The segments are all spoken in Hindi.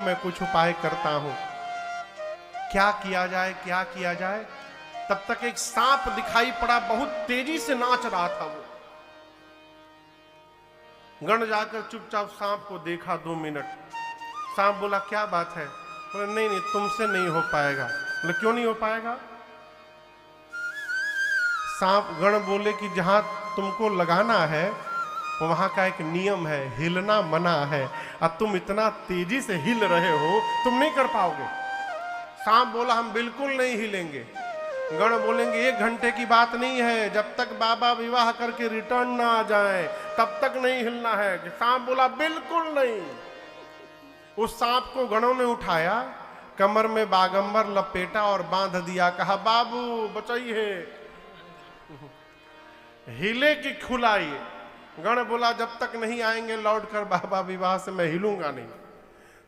मैं कुछ उपाय करता हूं, क्या किया जाए क्या किया जाए। तब तक एक सांप दिखाई पड़ा, बहुत तेजी से नाच रहा था वो। गण जाकर चुपचाप सांप को देखा 2 मिनट। सांप बोला क्या बात है? बोला नहीं नहीं तुमसे नहीं हो पाएगा। बोले क्यों नहीं हो पाएगा? सांप गण बोले कि जहां तुमको लगाना है वहां का एक नियम है, हिलना मना है, और तुम इतना तेजी से हिल रहे हो, तुम नहीं कर पाओगे। सांप बोला हम बिल्कुल नहीं हिलेंगे। गण बोलेंगे 1 घंटे की बात नहीं है, जब तक बाबा विवाह करके रिटर्न ना आ जाए तब तक नहीं हिलना है। सांप बोला बिल्कुल नहीं। उस सांप को गणों ने उठाया, कमर में बागंबर लपेटा और बांध दिया, कहा बाबू बचाइए, हिले कि खुलाइए। गण बोला जब तक नहीं आएंगे लौट कर बाबा विवाह से मैं हिलूंगा नहीं।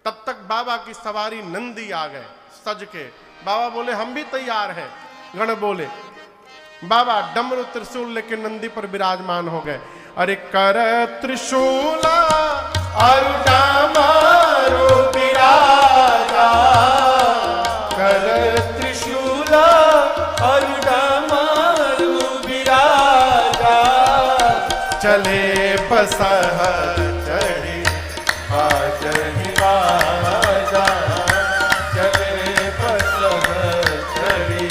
तब तक बाबा की सवारी नंदी आ गए सज के। बाबा बोले हम भी तैयार हैं। गण बोले, बाबा डमरू त्रिशूल लेके नंदी पर विराजमान हो गए। अरे कर त्रिशूला और डामरू विराजा, कर त्रिशूला और डामरू विराजा, चले पसह चढ़ी आज ही राजा, चले पसह चढ़ी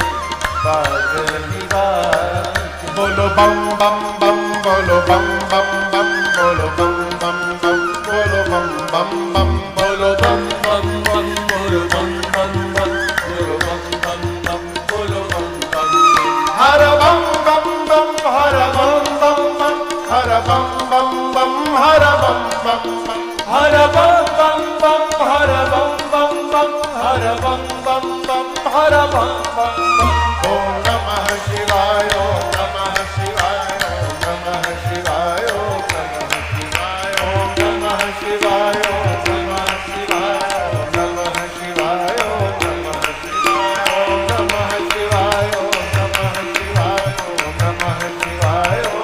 आज ही राजा। बोलो बम बम बम, बोलो बम बम बम, बोलो बम बम बम, बोलो बम बम बम, बोलो बम बम बम, बोलो बम बम बम, बोलो बम बम बम, बोलो बम बम। हर बम बम बम, हर बम बम बम, हर बम बम बम, हर बम बम बम, हर बम बम बम, हर बम बम बम, हर बम बम बम, हर बम बम बम। ओम नमः शिवाय, ओम नमः शिवाय, ओम नमः शिवाय, ओम नमः शिवाय, ओम नमः शिवाय, ओम नमः शिवाय, ओम नमः शिवाय, ओम नमः शिवाय, ओम नमः शिवाय, ओम नमः शिवाय, ओम नमः शिवाय, ओम नमः शिवाय,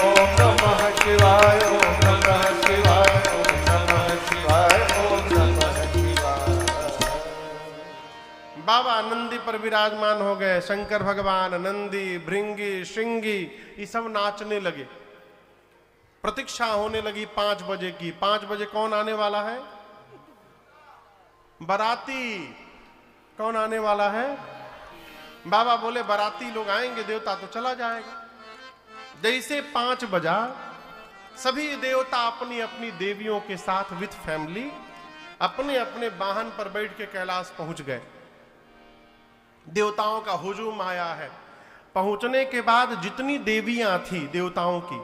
ओम नमः शिवाय, ओम नमः शिवाय, ओम नमः शिवाय, ओम नमः शिवाय। बाबा नंदी पर विराजमान हो गए। शंकर भगवान, नंदी, भृंगी, श्रृंगी ये सब नाचने लगे। प्रतीक्षा होने लगी 5 बजे की। 5 बजे कौन आने वाला है? बाराती। कौन आने वाला है? बाबा बोले बाराती लोग आएंगे, देवता तो चला जाएगा। जैसे 5 बजा, सभी देवता अपनी अपनी देवियों के साथ विथ फैमिली अपने अपने वाहन पर बैठ के कैलाश पहुंच गए। देवताओं का हुजूम आया है। पहुंचने के बाद जितनी देवियां थी देवताओं की,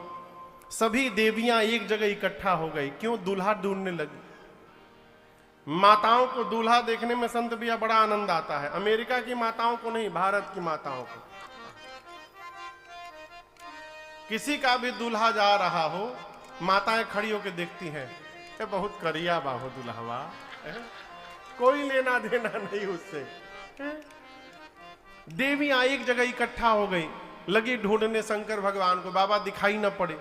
सभी देवियां एक जगह इकट्ठा हो गई। क्यों? दूल्हा ढूंढने लगी। माताओं को दूल्हा देखने में संत भैया बड़ा आनंद आता है। अमेरिका की माताओं को नहीं, भारत की माताओं को। किसी का भी दूल्हा जा रहा हो, माताएं खड़ी होकर देखती हैं, ये बहुत करिया बाहो दूल्हा, कोई लेना देना नहीं उससे। देवियां एक जगह इकट्ठा हो गई, लगी ढूंढने शंकर भगवान को। बाबा दिखाई न पड़े।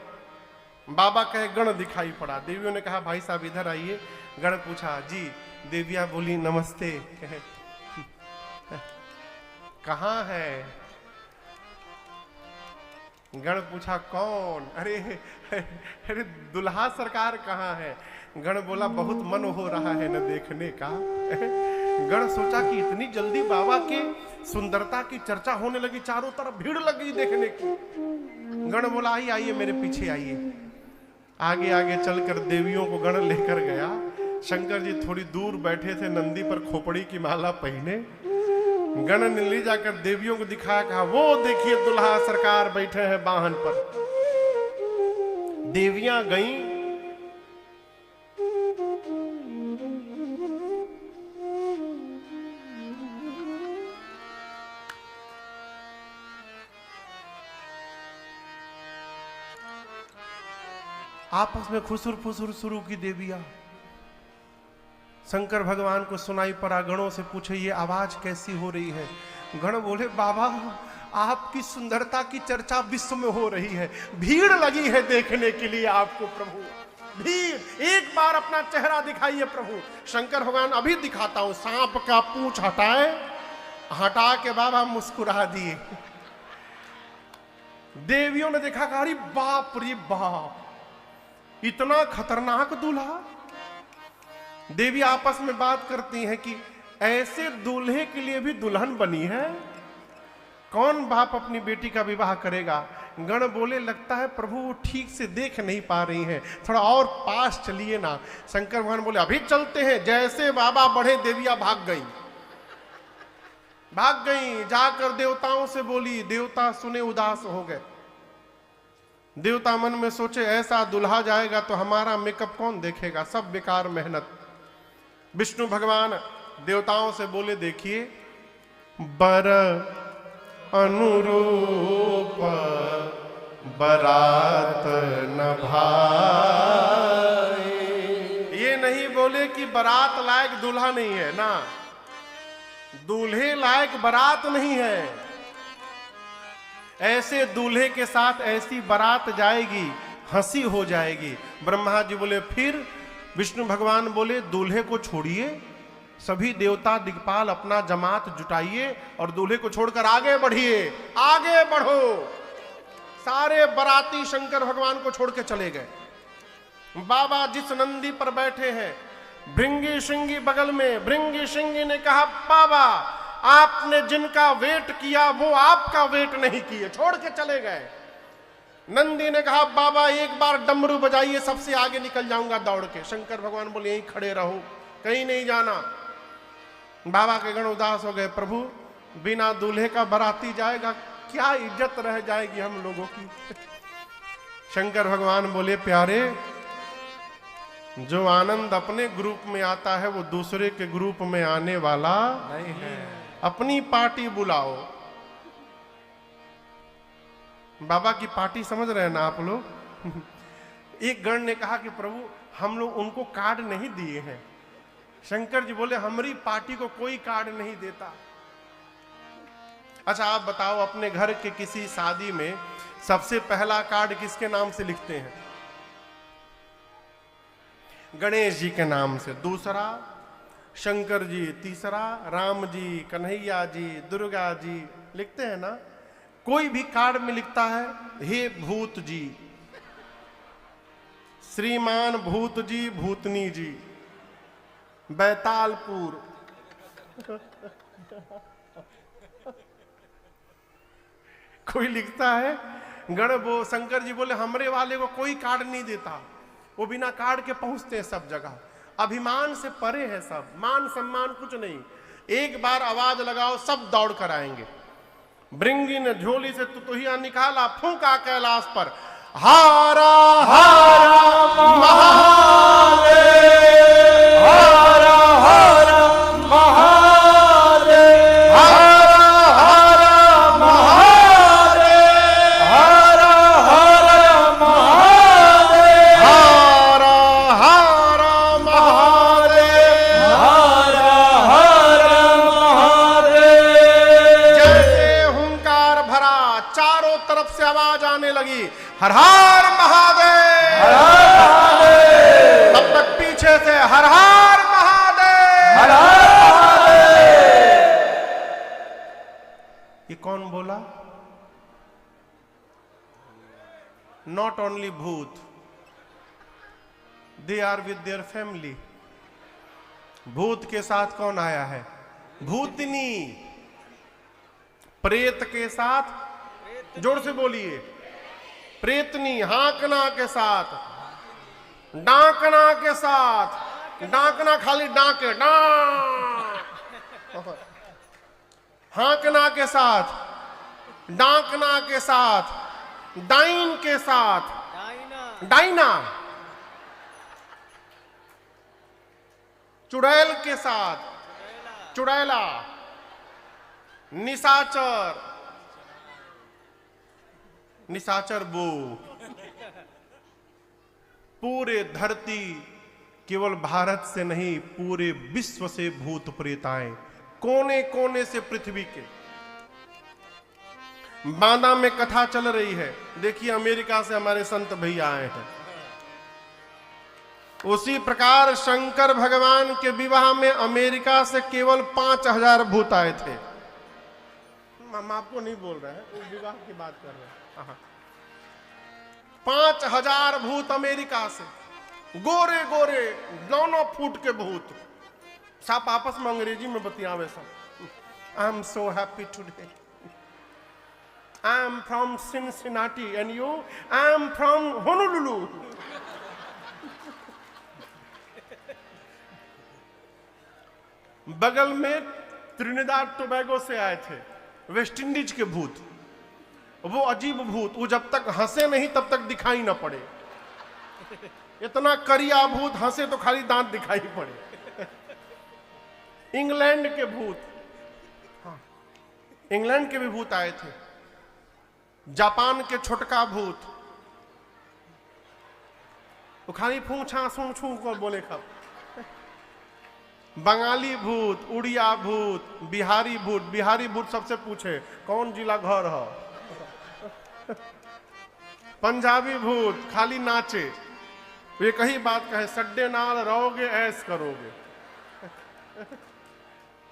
बाबा कहे गण दिखाई पड़ा। देवियों ने कहा भाई साहब इधर आइए। गण पूछा जी। देवियां बोली नमस्ते। कहाँ है? गण पूछा कौन? अरे अरे दुल्हा सरकार कहाँ है? गण बोला बहुत मन हो रहा है न देखने का। गण सोचा कि इतनी जल्दी बाबा के सुंदरता की चर्चा होने लगी, चारों तरफ भीड़ लगी देखने की। गण बोला आइए आइए मेरे पीछे आइए। आगे आगे चलकर देवियों को गण लेकर गया। शंकर जी थोड़ी दूर बैठे थे, नंदी पर खोपड़ी की माला पहने। गण ने ले जाकर देवियों को दिखाया, कहा वो देखिए दुल्हा सरकार बैठे हैं वाहन पर। देवियां गईं। आपस में खुसुर फुसुर शुरू की देवियां। शंकर भगवान को सुनाई पड़ा। गणों से पूछे ये आवाज कैसी हो रही है? गण बोले बाबा आपकी सुंदरता की चर्चा विश्व में हो रही है, भीड़ लगी है देखने के लिए आपको प्रभु। भीड़, एक बार अपना चेहरा दिखाइए प्रभु। शंकर भगवान अभी दिखाता हूं। सांप का पूंछ हटाए, हटा के बाबा मुस्कुरा दिए। देवियों ने देखा कि अरे बाप रे बाप, इतना खतरनाक दूल्हा। देवी आपस में बात करती हैं कि ऐसे दूल्हे के लिए भी दुल्हन बनी है, कौन बाप अपनी बेटी का विवाह करेगा। गण बोले लगता है प्रभु वो ठीक से देख नहीं पा रही हैं, थोड़ा और पास चलिए ना। शंकर भगवान बोले अभी चलते हैं। जैसे बाबा बढ़े देवियां भाग गई, जाकर देवताओं से बोली। देवता सुने उदास हो गए। देवता मन में सोचे ऐसा दुल्हा जाएगा तो हमारा मेकअप कौन देखेगा, सब बेकार मेहनत। विष्णु भगवान देवताओं से बोले देखिए, बर अनुरूप बरात न भाई। ये नहीं बोले कि बारात लायक दूल्हा नहीं है ना, दूल्हे लायक बारात नहीं है। ऐसे दूल्हे के साथ ऐसी बारात जाएगी, हंसी हो जाएगी। ब्रह्मा जी बोले फिर। विष्णु भगवान बोले दूल्हे को छोड़िए, सभी देवता दिक्पाल अपना जमात जुटाइए और दूल्हे को छोड़कर आगे बढ़िए, आगे बढ़ो। सारे बाराती शंकर भगवान को छोड़ के चले गए। बाबा जिस नंदी पर बैठे हैं, भृंगी श्रृंगी बगल में। भृंगी श्रृंगी ने कहा बाबा आपने जिनका वेट किया वो आपका वेट नहीं किए, छोड़ के चले गए। नंदी ने कहा बाबा एक बार डमरू बजाइए, सबसे आगे निकल जाऊंगा दौड़ के। शंकर भगवान बोले यहीं खड़े रहो, कहीं नहीं जाना। बाबा के गण उदास हो गए। प्रभु बिना दूल्हे का बाराती जाएगा, क्या इज्जत रह जाएगी हम लोगों की। शंकर भगवान बोले प्यारे, जो आनंद अपने ग्रुप में आता है वो दूसरे के ग्रुप में आने वाला नहीं है। अपनी पार्टी बुलाओ। बाबा की पार्टी समझ रहे हैं ना आप लोग। एक गण ने कहा कि प्रभु हम लोग उनको कार्ड नहीं दिए हैं। शंकर जी बोले हमारी पार्टी को कोई कार्ड नहीं देता। अच्छा आप बताओ, अपने घर के किसी शादी में सबसे पहला कार्ड किसके नाम से लिखते हैं? गणेश जी के नाम से, दूसरा शंकर जी, तीसरा राम जी, कन्हैया जी, दुर्गा जी, लिखते हैं ना। कोई भी कार्ड में लिखता है हे भूत जी, श्रीमान भूत जी, भूतनी जी, बैतालपुर। कोई लिखता है गण। वो शंकर जी बोले हमरे वाले को कोई कार्ड नहीं देता, वो बिना कार्ड के पहुंचते हैं सब जगह। अभिमान से परे है सब, मान सम्मान कुछ नहीं। एक बार आवाज लगाओ सब दौड़ कर आएंगे। भृंगी ने झोली से तुतुहिया निकाला, फूंका कैलाश पर, हारा हारा महादेव, हारा हारा महादेव, हारा हारा महादेव, हारा हारा महादेव, हारा हारा महादेव, हारा हारा महादेव। जैसे हुंकार भरा, चारों तरफ से आवाज आने लगी, हर हर महादेव, हर हर महादेव। तब तक पीछे से हर हर महादेव, हर हर महादेव। ये कौन बोला? नॉट ओनली भूत, they are with their family. भूत के साथ कौन आया है? भूतनी। प्रेत के साथ, जोर से बोलिए, प्रेतनी। हाकना के साथ, डांकना के साथ, डांकना खाली डांके, हाकना के साथ, डांकना के साथ, डाइन के साथ, डाइना, चुड़ैल के साथ, चुड़ैला, निशाचर, निशाचर वो। पूरे धरती, केवल भारत से नहीं पूरे विश्व से भूत प्रेत आए, कोने कोने से पृथ्वी के। बांदा में कथा चल रही है, देखिए अमेरिका से हमारे संत भैया आए हैं। उसी प्रकार शंकर भगवान के विवाह में अमेरिका से केवल 5000 भूत आए थे। हम आपको नहीं बोल रहे हैं, उस विवाह की बात कर रहे हैं। 5000 भूत अमेरिका से, गोरे गोरे 9 फुट के भूत, सब आपस में अंग्रेजी में बतियावे सब। I am so happy today, I am from Cincinnati and you, I am from Honolulu. बगल में त्रिनिदाद टोबैगो से आए थे वेस्ट इंडीज के भूत। वो अजीब भूत, वो जब तक हंसे नहीं तब तक दिखाई ना पड़े। इतना करिया भूत, हंसे तो खाली दांत दिखाई पड़े। इंग्लैंड के भूत, हाँ, इंग्लैंड के भी भूत आए थे। जापान के छोटका भूत, वो खाली पूछा सूं छू को बोले खब। बंगाली भूत, उड़िया भूत, बिहारी भूत। बिहारी भूत सबसे पूछे कौन जिला घर है। पंजाबी भूत खाली नाचे, ये कही बात कहे सड्डे नाल रहोगे ऐस करोगे।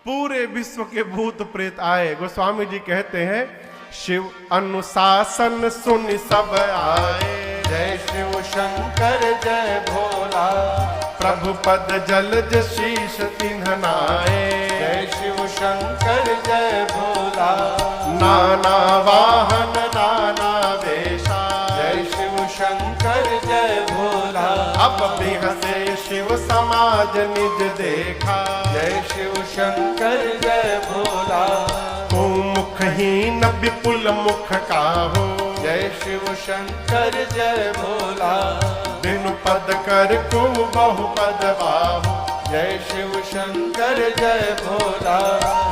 पूरे विश्व के भूत प्रेत आए। गोस्वामी जी कहते हैं शिव अनुशासन सुन सब आए, जय शिव शंकर जय भोला, प्रभु पद जलज शीश तिन्हनाए। जय शिव शंकर जय भोला, नाना वाहन नाना वेशा, जय शिव शंकर जय भोला। अब भी हंसे शिव समाज निज देखा, जय शिव शंकर जय भोला, मुखहीन विपुल मुख काहो। जय शिव शंकर जय भोला, बिनु पद कर को बहु पद बाहु। जय शिव शंकर जय भोला,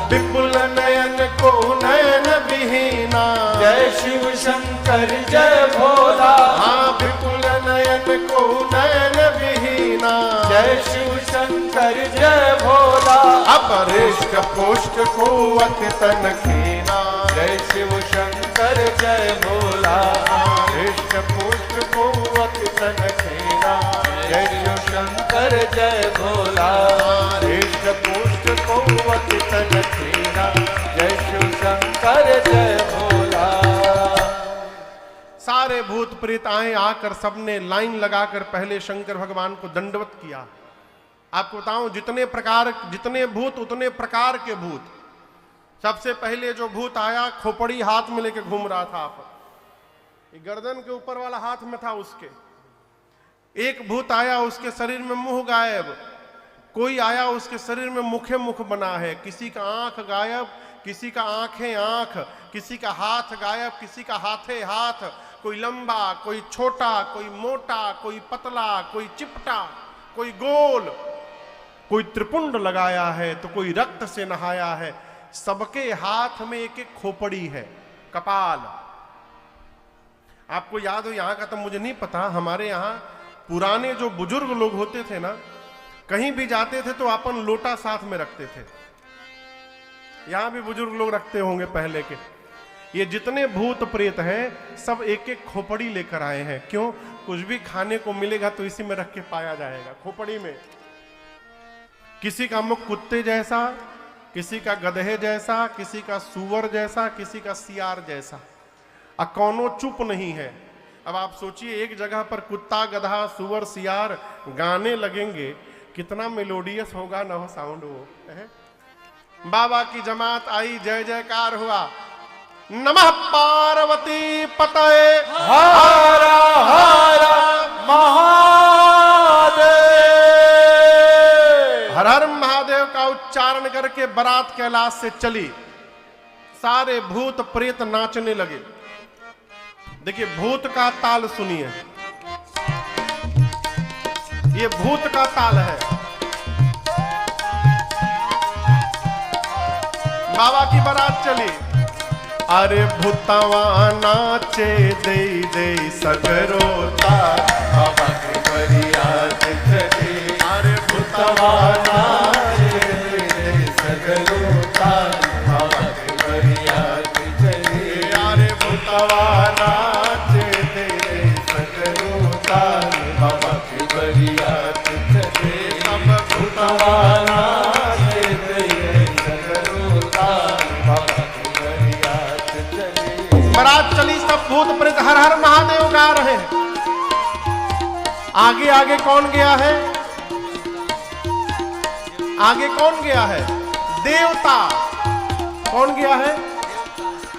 विपुल नयन को नयन विहीना। जय शिव शंकर जय भोला, हाँ विपुल नयन को नयन विहीना। जय शिव शंकर जय भोला, अपरिष्ट पुष्ट को अति तन खीना। जय शिव शंकर जय भोला, हृष्ट पुष्ट को अति तन खीना। जय शिव शंकर जय भोला, हृष्ट पुष्ट को अति तन खीना। जय शिव शंकर जय भोला। सारे भूत प्रेत आए, आकर सबने लाइन लगाकर पहले शंकर भगवान को दंडवत किया। आपको बताऊं जितने भूत उतने प्रकार के भूत। सबसे पहले जो भूत आया खोपड़ी हाथ में लेके घूम रहा था। आप गर्दन के ऊपर वाला हाथ में था उसके। एक भूत आया, उसके शरीर में मुंह गायब। कोई आया, उसके शरीर में मुखे मुख बना है। किसी का आंख गायब, किसी का आंखें आंख, किसी का हाथ गायब, किसी का हाथे हाथ। कोई लंबा, कोई छोटा, कोई मोटा, कोई पतला, कोई चिपटा, कोई गोल, कोई त्रिपुंड लगाया है तो कोई रक्त से नहाया है। सबके हाथ में एक एक खोपड़ी है, कपाल। आपको याद हो, यहां का तो मुझे नहीं पता, हमारे यहां पुराने जो बुजुर्ग लोग होते थे ना, कहीं भी जाते थे तो अपन लोटा साथ में रखते थे। यहां भी बुजुर्ग लोग रखते होंगे पहले के। ये जितने भूत प्रेत हैं सब एक एक खोपड़ी लेकर आए हैं। क्यों? कुछ भी खाने को मिलेगा तो इसी में रख के पाया जाएगा, खोपड़ी में। किसी का मुख कुत्ते जैसा, किसी का गधे जैसा, किसी का सूअर जैसा, किसी का सियार जैसा। कौनो चुप नहीं है। अब आप सोचिए, एक जगह पर कुत्ता, गधा, सूअर, सियार गाने लगेंगे, कितना मेलोडियस होगा ना हो साउंड वो है? बाबा की जमात आई, जय जयकार हुआ। नमः पार्वती पतये हर हर महादेव। हर हर महादेव का उच्चारण करके बारात कैलाश से चली। सारे भूत प्रेत नाचने लगे। देखिए भूत का ताल सुनिए, ये भूत का ताल है। बाबा की बारात चली। अरे भूतवा नाचे दे दे सगरोता, बाबा के बरियात चली। अरे भूतवा नाचे दे दे सगरोता, बाबा के बरियात चली। अरे भूतवा नाचे दे दे सगरोता, बाबा के बरियात आगे आगे कौन गया है? आगे कौन गया है? देवता। कौन गया है?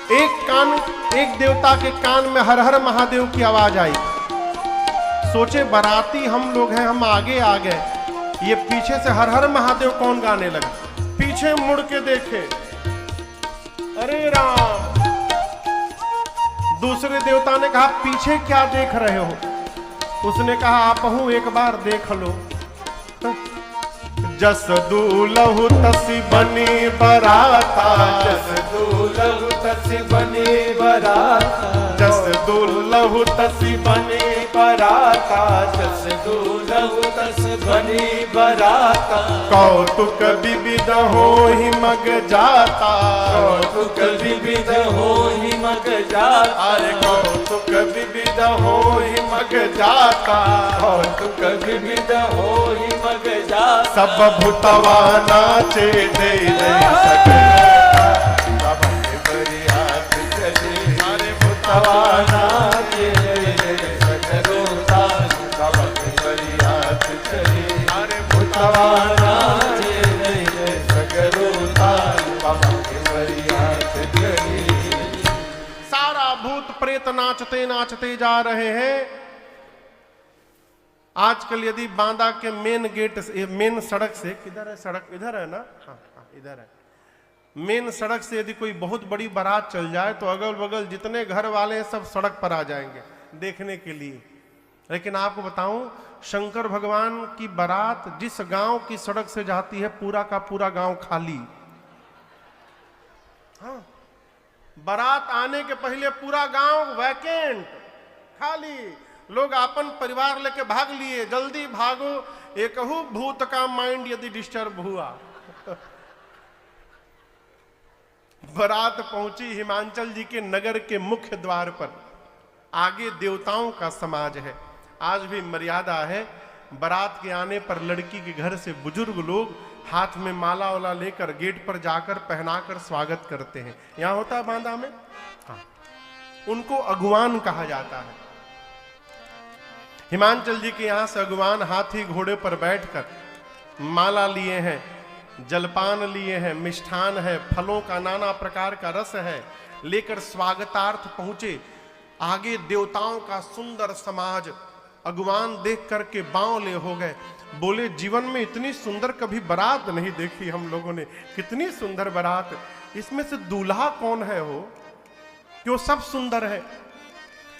एक देवता के कान में हर हर महादेव की आवाज आई। सोचे बाराती हम लोग हैं, हम आगे आ गए, ये पीछे से हर हर महादेव कौन गाने लगा। पीछे मुड़ के देखे, अरे राम। दूसरे देवता ने कहा पीछे क्या देख रहे हो? उसने कहा आप हूं एक बार देख लो। जस दूलहु तसी बनी बराता, जस दूलहु तसी बनी बराता, जस दूलहु तसी बनी बराता, जस दूलहु तस बनी बराता। कौतुक विविध होहि मग जाता, कौतुक विविध होहि मग जाता, अरे कौतुक विविध होहि मग जाता, कौतुक विविध होहि मग जाता। सब भूतवा नाचे दे दे सब बरियात चले, अरे भूतवा नाचे दे सकरो ताल, सब बरियात चले, अरे भूतवा नाचे दे सकरो ताल, बाबा के बरियात चले। सारा भूत प्रेत नाचते नाचते जा रहे हैं। आजकल यदि बांदा के मेन गेट से, मेन सड़क से, किधर है सड़क? इधर है ना? हाँ इधर है। मेन सड़क से यदि कोई बहुत बड़ी बारात चल जाए तो अगल बगल जितने घर वाले हैं सब सड़क पर आ जाएंगे देखने के लिए। लेकिन आपको बताऊं, शंकर भगवान की बारात जिस गांव की सड़क से जाती है पूरा का पूरा गांव खाली। हाँ, बारात आने के पहले पूरा गांव वैकेंट, खाली। लोग अपन परिवार लेके भाग लिए, जल्दी भागो, एकहू भूत का माइंड यदि डिस्टर्ब हुआ। बारात पहुंची हिमांचल जी के नगर के मुख्य द्वार पर। आगे देवताओं का समाज है। आज भी मर्यादा है, बारात के आने पर लड़की के घर से बुजुर्ग लोग हाथ में माला वाला लेकर गेट पर जाकर पहनाकर स्वागत करते हैं। यहां होता है बांदा में। हाँ, उनको अगुवान कहा जाता है। हिमांचल जी के यहां से अगुवान हाथी घोड़े पर बैठकर माला लिए हैं, जलपान लिए हैं, मिष्ठान है, फलों का नाना प्रकार का रस है, लेकर स्वागतार्थ पहुंचे। आगे देवताओं का सुंदर समाज। अगुवान देख करके बावले हो गए, बोले जीवन में इतनी सुंदर कभी बारात नहीं देखी हम लोगों ने। कितनी सुंदर बारात, इसमें से दूल्हा कौन है हो कि वो सब सुंदर है?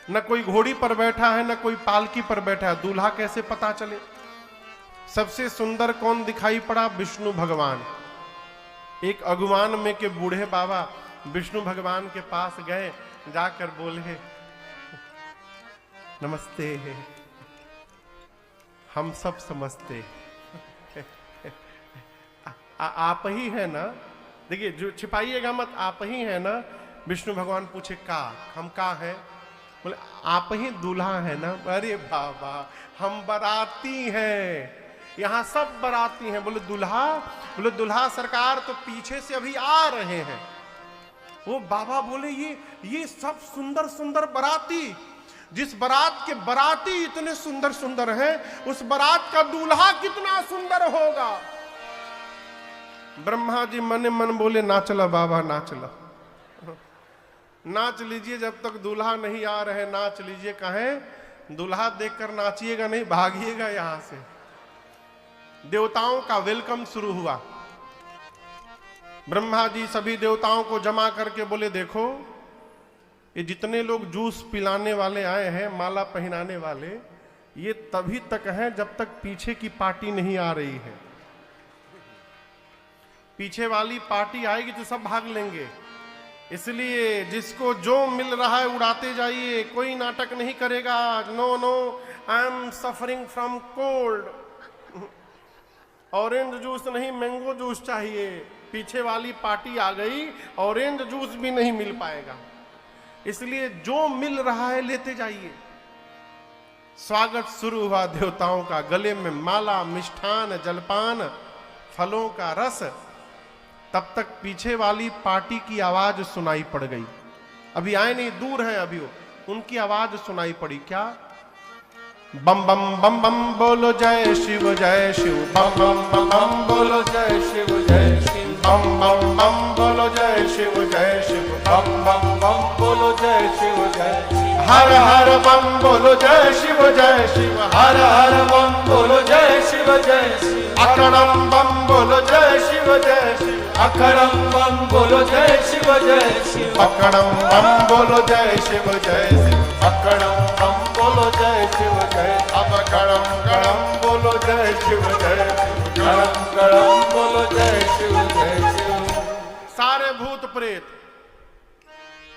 न कोई घोड़ी पर बैठा है, न कोई पालकी पर बैठा है, दूल्हा कैसे पता चले? सबसे सुंदर कौन दिखाई पड़ा? विष्णु भगवान। एक अगुवान में के बूढ़े बाबा विष्णु भगवान के पास गए, जाकर बोले नमस्ते, हम सब समझते आप ही है ना? देखिए, जो छिपाइएगा मत, आप ही है ना? विष्णु भगवान पूछे का, हम का है? बोले आप ही दूल्हा है ना? अरे बाबा, हम बाराती हैं, यहाँ सब बाराती हैं। बोले दूल्हा? बोले दूल्हा सरकार तो पीछे से अभी आ रहे हैं। वो बाबा बोले ये सब सुंदर सुंदर बाराती, जिस बारात के बाराती इतने सुंदर सुंदर हैं, उस बारात का दूल्हा कितना सुंदर होगा। ब्रह्मा जी मने मन बोले नाचला बाबा, नाचला, नाच लीजिए, जब तक दूल्हा नहीं आ रहे नाच लीजिए। कहें दूल्हा देखकर नाचिएगा नहीं, भागिएगा यहां से। देवताओं का वेलकम शुरू हुआ। ब्रह्मा जी सभी देवताओं को जमा करके बोले देखो, ये जितने लोग जूस पिलाने वाले आए हैं, माला पहनाने वाले, ये तभी तक हैं जब तक पीछे की पार्टी नहीं आ रही है। पीछे वाली पार्टी आएगी तो सब भाग लेंगे। इसलिए जिसको जो मिल रहा है उड़ाते जाइए, कोई नाटक नहीं करेगा। No no, I am suffering from cold, orange juice नहीं, मैंगो जूस चाहिए। पीछे वाली पार्टी आ गई, ऑरेंज जूस भी नहीं मिल पाएगा। इसलिए जो मिल रहा है लेते जाइए। स्वागत शुरू हुआ देवताओं का। गले में माला, मिष्ठान, जलपान, फलों का रस। तब तक पीछे वाली पार्टी की आवाज सुनाई पड़ गई। अभी आए नहीं, दूर है अभी वो, उनकी आवाज सुनाई पड़ी। क्या? बम बम बम बम बोलो जय शिव बम बम बम बम बोलो जय शिव जय शिव बम बम बम बोलो जय शिव बम बम बम बोलो जय शिव जय शिव हर हर बम बोलो जय शिव हर हर बम बोलो जय शिव अकड़म बम बोलो जय शिव अखरम बम बोलो जय शिव अकड़म बम बोलो जय शिव अकड़म बम बोलो जय शिव अब गड़म गड़म बोलो जय शिव गरम गरम बोलो जय शिव सारे भूत प्रेत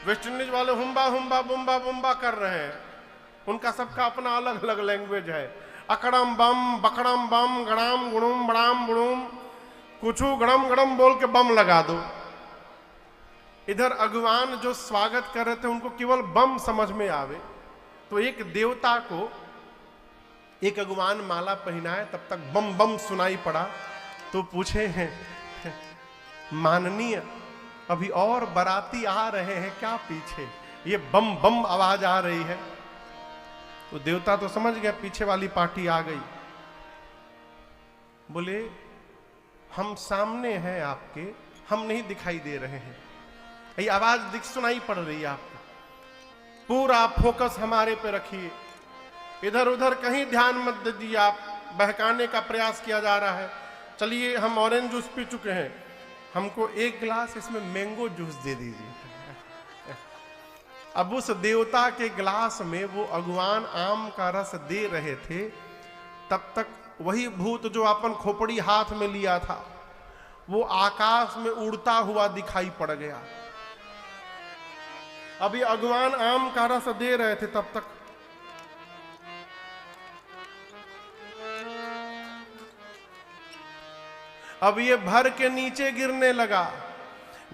वेस्ट इंडीज वाले हुम्बा हुम्बा बुम्बा बुम्बा कर रहे हैं, उनका सबका अपना अलग अलग लैंग्वेज है। अकड़म बम बकड़म बम गड़ाम गुड़ुम बड़ाम बुड़ुम कुछू गड़म गड़म बोल के बम लगा दो। इधर अगवान जो स्वागत कर रहे थे उनको केवल बम समझ में आवे, तो एक देवता को एक अगवान माला पहनाए, तब तक बम बम सुनाई पड़ा। तो पूछे हैं माननीय अभी और बाराती आ रहे हैं क्या पीछे, ये बम बम आवाज आ रही है। तो देवता तो समझ गया पीछे वाली पार्टी आ गई। बोले हम सामने हैं आपके, हम नहीं दिखाई दे रहे हैं, ये आवाज दिख सुनाई पड़ रही है आपको, पूरा फोकस हमारे पे रखिए, इधर उधर कहीं ध्यान मत दीजिए, आप बहकाने का प्रयास किया जा रहा है। चलिए हम ऑरेंज जूस पी चुके हैं, हमको एक गिलास इसमें मैंगो जूस दे दीजिए। अब उस देवता के गिलास में वो अगवान आम का रस दे रहे थे, तब तक वही भूत जो अपन खोपड़ी हाथ में लिया था वो आकाश में उड़ता हुआ दिखाई पड़ गया। अभी अगवान आम का रस दे रहे थे, तब तक अब ये भर के नीचे गिरने लगा।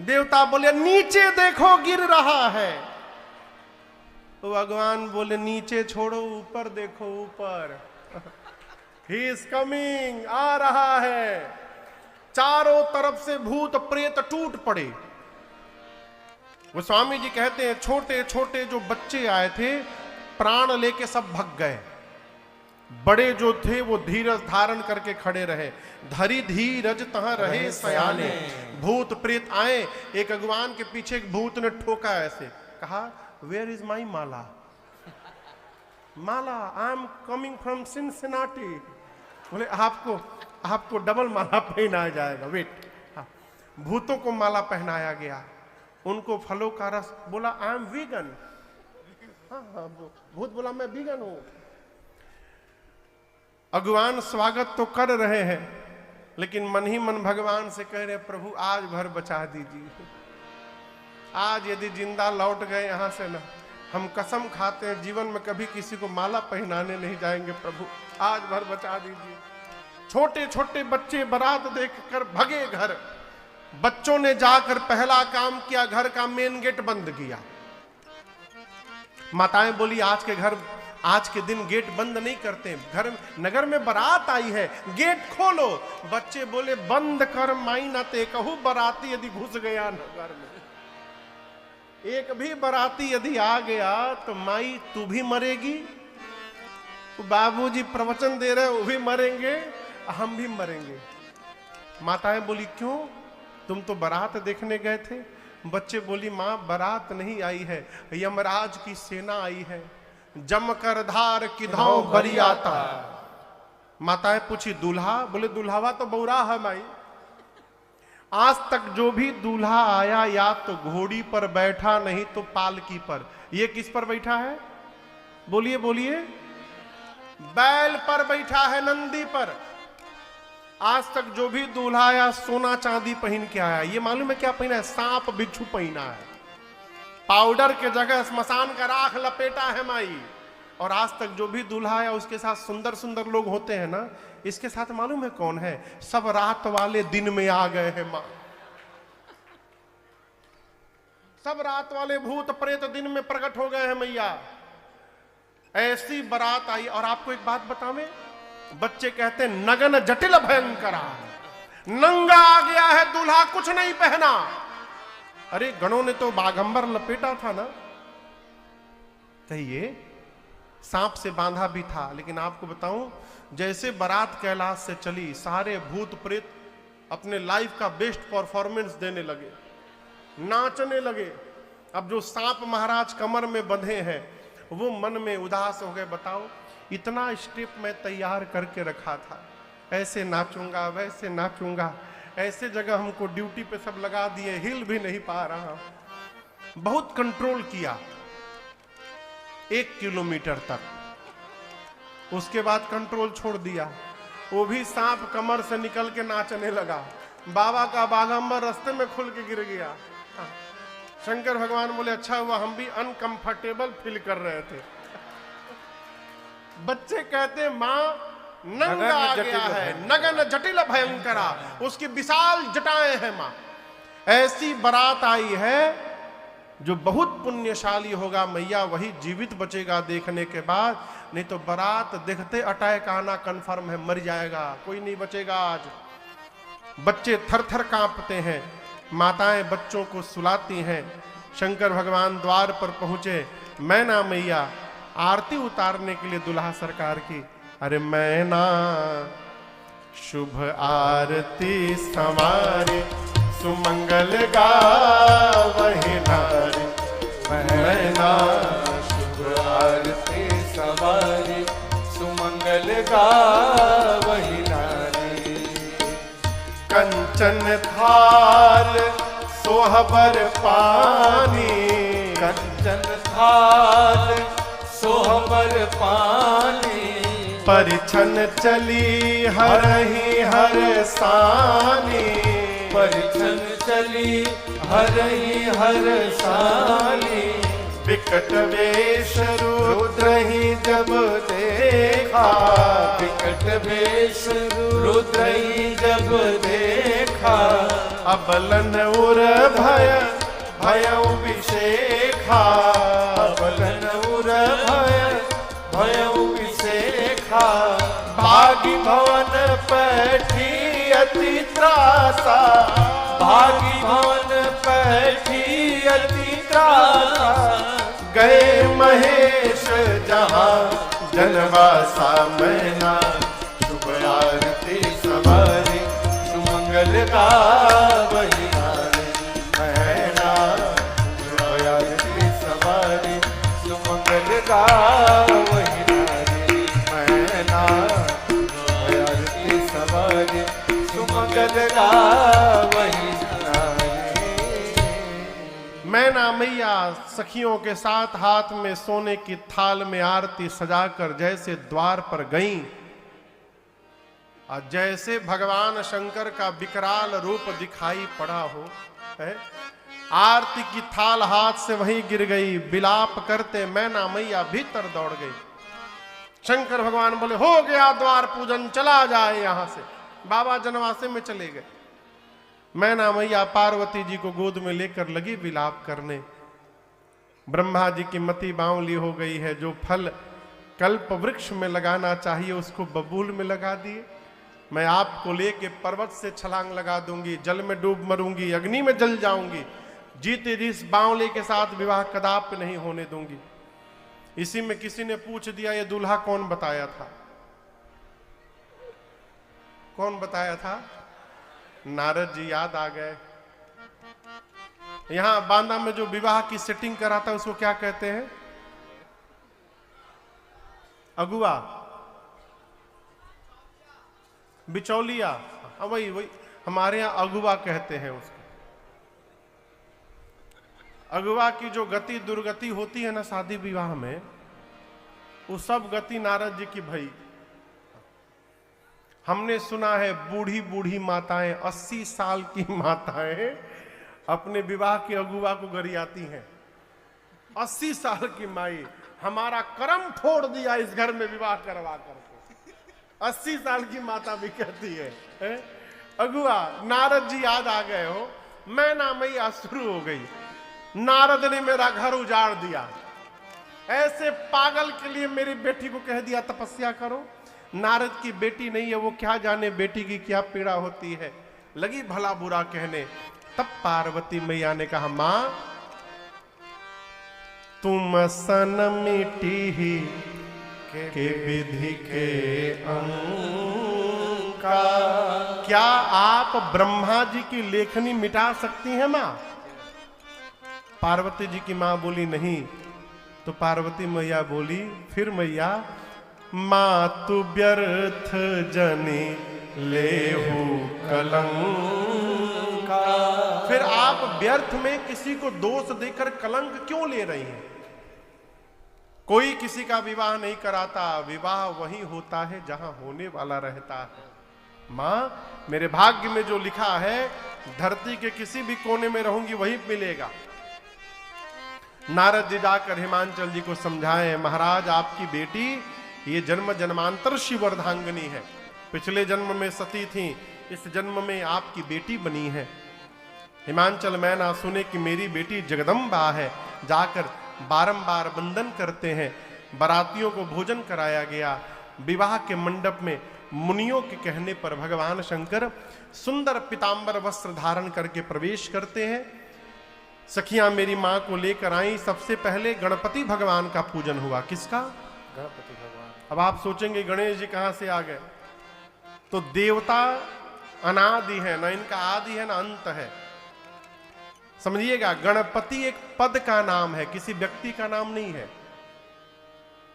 देवता बोले नीचे देखो गिर रहा है, तो भगवान बोले नीचे छोड़ो ऊपर देखो, ऊपर ही इज कमिंग, आ रहा है। चारों तरफ से भूत प्रेत टूट पड़े। वो स्वामी जी कहते हैं छोटे छोटे जो बच्चे आए थे प्राण लेके सब भग गए, बड़े जो थे वो धीरज धारण करके खड़े रहे। धरी धीरज तहां रहे सयाने। भूत प्रेत आए, एक अगवान के पीछे एक भूत ने ठोका, ऐसे कहा where is my Mala, Mala I am coming from Cincinnati. बोले आपको डबल माला पहनाया जाएगा, वेट। भूतों को माला पहनाया गया, उनको फलों का रस। बोला आई एम वीगन, हाँ भूत बोला मैं वीगन हूं। अगवान स्वागत तो कर रहे हैं, लेकिन मन ही मन भगवान से कह रहे प्रभु आज भर बचा दीजिए, आज यदि जिंदा लौट गए यहां से ना, हम कसम खाते हैं जीवन में कभी किसी को माला पहनाने नहीं जाएंगे, प्रभु आज भर बचा दीजिए। छोटे छोटे बच्चे बारात देखकर भगे घर। बच्चों ने जाकर पहला काम किया, घर का मेन गेट बंद किया। माताएं बोली आज के दिन गेट बंद नहीं करते, घर नगर में बारात आई है, गेट खोलो। बच्चे बोले बंद कर माई ना ते कहूं, बाराती यदि घुस गया नगर में, एक भी बाराती यदि आ गया तो माई तू भी मरेगी, बाबूजी प्रवचन दे रहे वो भी मरेंगे, हम भी मरेंगे। माताएं बोली क्यों, तुम तो बारात देखने गए थे। बच्चे बोली माँ बारात नहीं आई है, यमराज की सेना आई है, जमकर धार किधौ बरियाता। माताएं पूछी दूल्हा, बोले दूल्हावा तो बौरा है माई। आज तक जो भी दूल्हा आया या तो घोड़ी पर बैठा, नहीं तो पालकी पर। ये किस पर बैठा है, बोलिए बोलिए, बैल पर बैठा है, नंदी पर। आज तक जो भी दूल्हा आया सोना चांदी पहन के आया। ये मालूम है क्या पहना है, सांप बिच्छू पहना है, पाउडर के जगह स्मशान का राख लपेटा है माई। और आज तक जो भी दूल्हा आया उसके साथ सुंदर सुंदर लोग होते हैं ना, इसके साथ मालूम है कौन है, सब रात वाले दिन में आ गए हैं मां। सब रात वाले भूत प्रेत दिन में प्रकट हो गए हैं मैया। ऐसी बारात आई। और आपको एक बात बतावे, बच्चे कहते हैं नगन जटिल भयंकरा, नंगा आ गया है दूल्हा, कुछ नहीं पहना। अरे गणों ने तो बागंबर लपेटा था ना। कहिए सांप से बांधा भी था। लेकिन आपको बताऊं, जैसे बारात कैलाश से चली, सारे भूत प्रेत अपने लाइफ का बेस्ट परफॉर्मेंस देने लगे, नाचने लगे। अब जो सांप महाराज कमर में बंधे हैं वो मन में उदास हो गए। बताओ, इतना स्टेप मैं तैयार करके रखा था, ऐसे नाचूंगा वैसे नाचूंगा, ऐसे जगह हमको ड्यूटी पे सब लगा दिए, हिल भी नहीं पा रहा। बहुत कंट्रोल किया 1 किलोमीटर तक, उसके बाद कंट्रोल छोड़ दिया। वो भी सांप कमर से निकल के नाचने लगा। बाबा का बागंबर रास्ते में खुल के गिर गया। शंकर भगवान बोले अच्छा हुआ, हम भी अनकंफर्टेबल फील कर रहे थे। बच्चे कहते माँ नंगा आ गया है, नगन जटिल भयंकरा, उसकी विशाल जटाएं हैं माँ। ऐसी बारात आई है जो बहुत पुण्यशाली होगा मैया, वही जीवित बचेगा देखने के बाद, नहीं तो बारात देखते अटैक आना कन्फर्म है, मर जाएगा, कोई नहीं बचेगा। आज बच्चे थर थर कांपते हैं, माताएं बच्चों को सुलाती हैं। शंकर भगवान द्वार पर पहुंचे, मैना मैया आरती उतारने के लिए दुल्हा सरकार की। अरे मैना शुभ आरती संवारे, सुमंगल गावहि नारी। मैना शुभ आरती सवारी, सुमंगल गावहि नारी। कंचन थाल सोहबर पानी, कंचन थाल सोहबर पानी। परिछन चली हरहि हर सानी, परिछन चली हरहि हर सानी। विकट वेश रुद्र ही जब देखा, विकट वेश रुद्र ही जब देखा। अबलन उर भय भयउ विशेखा, अबलन उर भय भयउ विशेखा। भागी भवन पैठी अति त्रासा, भागी भवन पैठी अति त्रासा। गए महेश जहां जनवासा, मैना शुभ आरती सवारी, सुमंगल गावहि नारी। मैना शुभ आरती सवारी, सुमंगल गावहि नारी। मैना शुभ आरती सवारी, सुमंगल गावहि नारी। मैना मैया सखियों के साथ हाथ में सोने की थाल में आरती सजाकर जैसे द्वार पर गईं, और जैसे भगवान शंकर का विकराल रूप दिखाई पड़ा हो, है? आरती की थाल हाथ से वहीं गिर गई। विलाप करते मैना मैया भीतर दौड़ गई। शंकर भगवान बोले हो गया द्वार पूजन, चला जाए यहां से। बाबा जनवासे में चले गए। मैना मैया पार्वती जी को गोद में लेकर लगी विलाप करने। ब्रह्मा जी की मति बावली हो गई है, जो फल कल्प वृक्ष में लगाना चाहिए उसको बबूल में लगा दिए। मैं आपको लेके पर्वत से छलांग लगा दूंगी, जल में डूब मरूंगी, अग्नि में जल जाऊंगी, जीते जी इस बावले के साथ विवाह कदापि नहीं होने दूंगी। इसी में किसी ने पूछ दिया ये दूल्हा कौन बताया था? कौन बताया था? नारद जी याद आ गए। यहां बांदा में जो विवाह की सेटिंग कराता है उसको क्या कहते हैं? अगुआ, बिचौलिया, वही वही हमारे यहां अगुआ कहते हैं उसको। अगुआ की जो गति दुर्गति होती है ना शादी विवाह में, वो सब गति नारद जी की भई। हमने सुना है बूढ़ी बूढ़ी माताएं, 80 साल की माताएं अपने विवाह के अगुआ को गरियाती हैं। 80 साल की माई, हमारा कर्म फोड़ दिया इस घर में विवाह करवा करके। 80 साल की माता भी कहती है, अगुआ। नारद जी याद आ गए हो। मैना मैया शुरू हो गई। नारद ने मेरा घर उजाड़ दिया, ऐसे पागल के लिए मेरी बेटी को कह दिया तपस्या करो। नारद की बेटी नहीं है, वो क्या जाने बेटी की क्या पीड़ा होती है। लगी भला बुरा कहने। तब पार्वती मैया ने कहा, मां तुम सन मिटी ही के विधि के अंका। क्या आप ब्रह्मा जी की लेखनी मिटा सकती हैं मां? पार्वती जी की मां बोली नहीं। तो पार्वती मैया बोली, फिर मैया, मां तू व्यर्थ जनी लेहू कलंका। फिर आप व्यर्थ में किसी को दोष देकर कलंक क्यों ले रही हैं? कोई किसी का विवाह नहीं कराता, विवाह वही होता है जहां होने वाला रहता है। मां, मेरे भाग्य में जो लिखा है, धरती के किसी भी कोने में रहूंगी वही मिलेगा। नारद जी जाकर हिमांचल जी को समझाएं, महाराज आपकी बेटी ये जन्म जन्मांतर शिवर्धांगनी है। पिछले जन्म में सती थी, इस जन्म में आपकी बेटी बनी है। हिमांचल मैना सुने कि मेरी बेटी जगदम्बा है। जाकर बारंबार वंदन करते हैं। बारातियों को भोजन कराया गया। विवाह के मंडप में मुनियों के कहने पर भगवान शंकर सुंदर पीतांबर वस्त्र धारण करके प्रवेश करते हैं। सखियां मेरी मां को लेकर आई। सबसे पहले गणपति भगवान का पूजन हुआ। किसका? गणपति भगवान। अब आप सोचेंगे गणेश जी कहां से आ गए? तो देवता अनादि है, ना इनका आदि है ना अंत है। समझिएगा, गणपति एक पद का नाम है, किसी व्यक्ति का नाम नहीं है।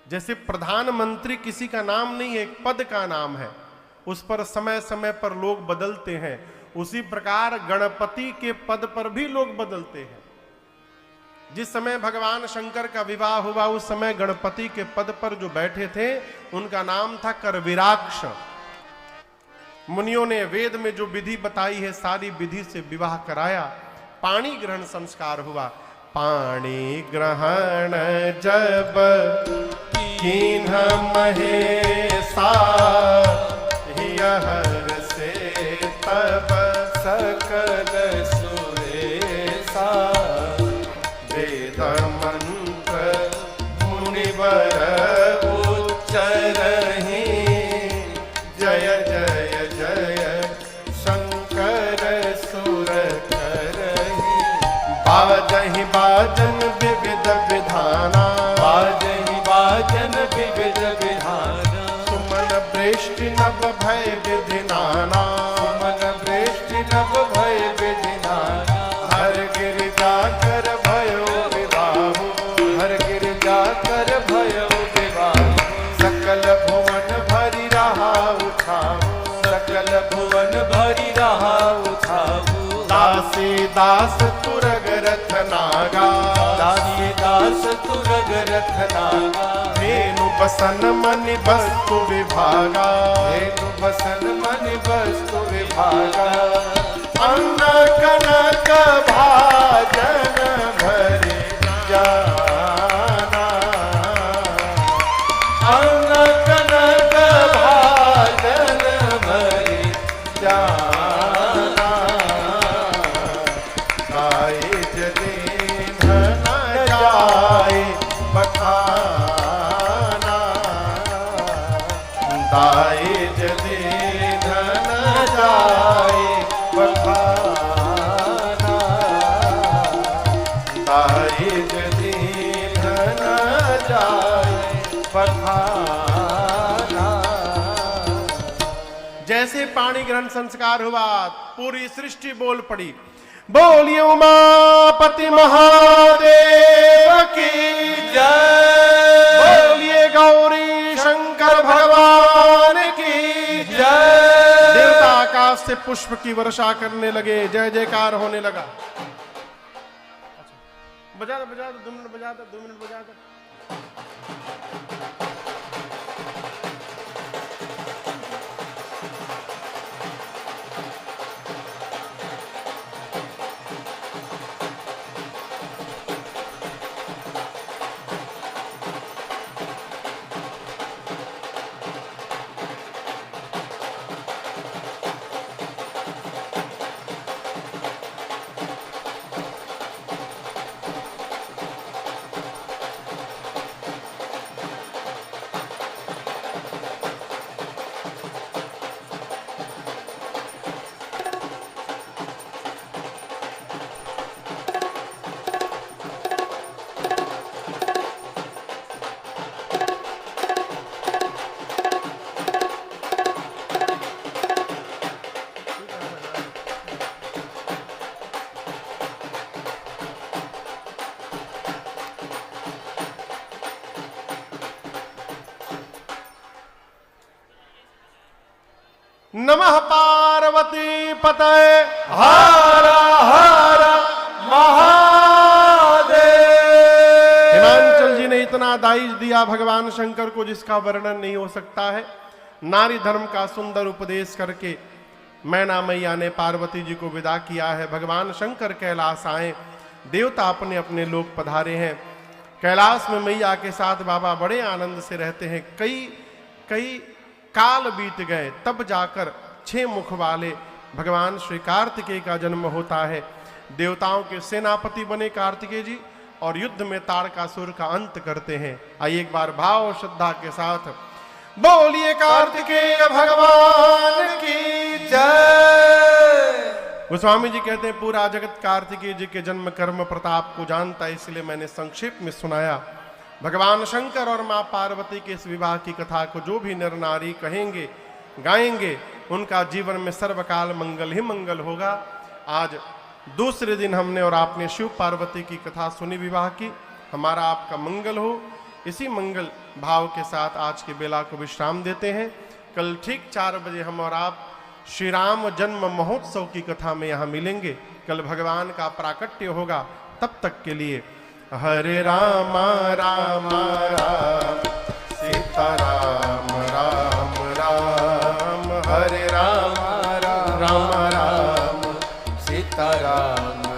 जैसे प्रधानमंत्री किसी का नाम नहीं है, एक पद का नाम है, उस पर समय समय पर लोग बदलते हैं। उसी प्रकार गणपति के पद पर भी लोग बदलते हैं। जिस समय भगवान शंकर का विवाह हुआ, उस समय गणपति के पद पर जो बैठे थे उनका नाम था करविराक्ष। मुनियों ने वेद में जो विधि बताई है, सारी विधि से विवाह कराया। पाणी ग्रहण संस्कार हुआ। पाणी ग्रहण जब कीन्ह महेशा, हियहर से तब सकल सुरेशा। वेद मंत्र मुनिवर उच्चरहि, जय जय जय शंकर सुर करहि। बाजहि बाजन विविध विधाना, बाजहि बाजन विविध विधाना। सुमन वृष्टि नभ भय विधि नाना, सुमन वृष्टि नभ भय विधि नाना। हर गिरिजा कर भयो विवाह, हर गिरिजा कर भयो विवाह। सकल भुवन भरि रहा उठाऊ, सकल भुवन भरि रहा उठाऊ। दासी दास तुरग रथ नागा, दासी दास तुरग रथ नागा। धेनु बसन मनि वस्तु विभागा, धेनु बसन मनि वस्तु विभागा। अन्न कनक भाजन भरि जाना, अन्न कनक भाजन भरि जाना। गाए जदे धन जाए बखाना, दाए जदे धन जाए बखाना, दाए जदे धन जाए बखाना। जैसे पाणी ग्रहण संस्कार हुआ, पूरी सृष्टि बोल पड़ी, बोलिए उमापति महादेव की जय। बोलिए गौरी शंकर भगवान की जय। देवता आकाश से पुष्प की वर्षा करने लगे, जय जयकार होने लगा। बजा दो 2 मिनट बजा दो, 2 मिनट बजा दो। नमः पार्वती पतये हर हर महादेव। हिमांचल जी ने इतना दाइश दिया भगवान शंकर को जिसका वर्णन नहीं हो सकता है। नारी धर्म का सुंदर उपदेश करके मैना मैया ने पार्वती जी को विदा किया है। भगवान शंकर कैलाश आए, देवता अपने अपने लोग पधारे हैं। कैलाश में मैया के साथ बाबा बड़े आनंद से रहते हैं। कई काल बीत गए, तब जाकर 6 मुख वाले भगवान श्री कार्तिकेय का जन्म होता है। देवताओं के सेनापति बने कार्तिकेय जी और युद्ध में तारकासुर का अंत करते हैं। आइए एक बार भाव और श्रद्धा के साथ बोलिए कार्तिकेय भगवान की जय। गोस्वामी जी कहते हैं पूरा जगत कार्तिकेय जी के जन्म कर्म प्रताप को जानता है, इसलिए मैंने संक्षेप में सुनाया। भगवान शंकर और मां पार्वती के इस विवाह की कथा को जो भी नर नारी कहेंगे, गाएंगे, उनका जीवन में सर्वकाल मंगल ही मंगल होगा। आज दूसरे दिन हमने और आपने शिव पार्वती की कथा सुनी विवाह की। हमारा आपका मंगल हो। इसी मंगल भाव के साथ आज की बेला को विश्राम देते हैं। कल ठीक 4 बजे हम और आप श्री राम जन्म महोत्सव की कथा में यहाँ मिलेंगे। कल भगवान का प्राकट्य होगा। तब तक के लिए हरे राम राम राम सीता राम राम राम, हरे राम राम राम सीता राम।